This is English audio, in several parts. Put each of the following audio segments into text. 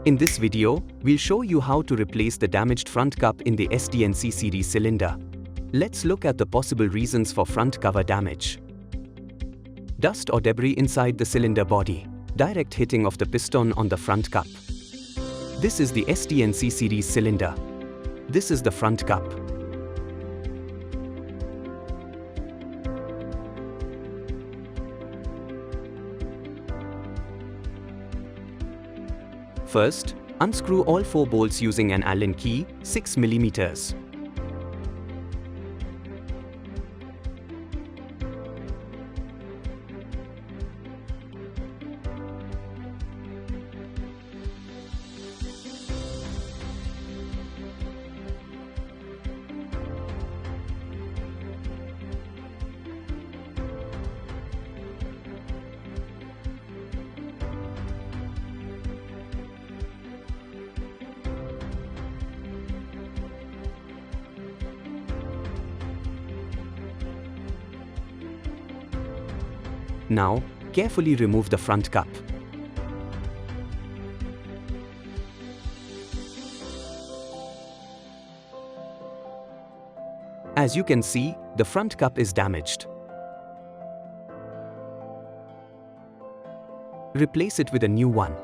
In this video, we'll show you how to replace the damaged front cup in the SDNC series cylinder. Let's look at the possible reasons for front cover damage. Dust or debris inside the cylinder body. Direct hitting of the piston on the front cup. This is the SDNC series cylinder. This is the front cup. First, unscrew all 4 bolts using an Allen key, 6 mm. Now, carefully remove the front cup. As you can see, the front cup is damaged. Replace it with a new one.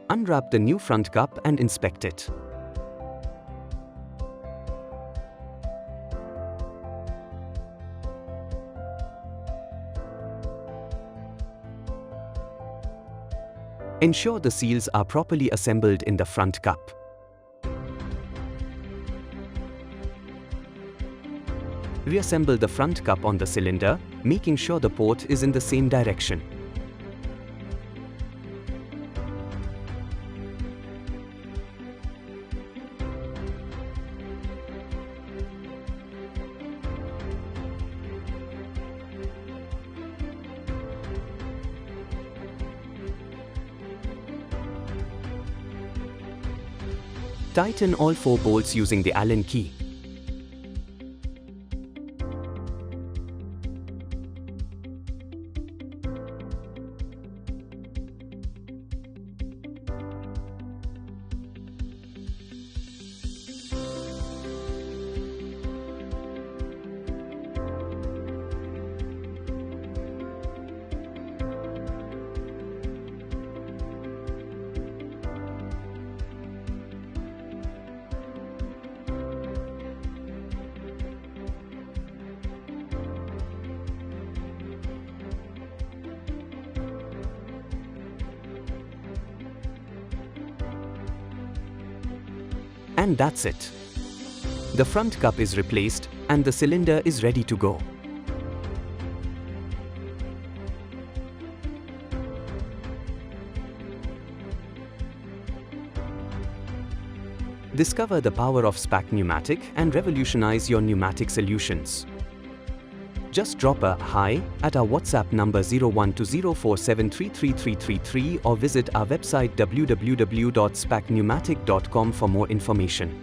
Unwrap the new front cup and inspect it. Ensure the seals are properly assembled in the front cup. Reassemble the front cup on the cylinder, making sure the port is in the same direction. Tighten all 4 bolts using the Allen key. And that's it. The front cup is replaced and the cylinder is ready to go. Discover the power of SPAC Pneumatic and revolutionize your pneumatic solutions. Just drop a "Hi" at our WhatsApp number 0120473333 or visit our website www.spacpneumatic.com for more information.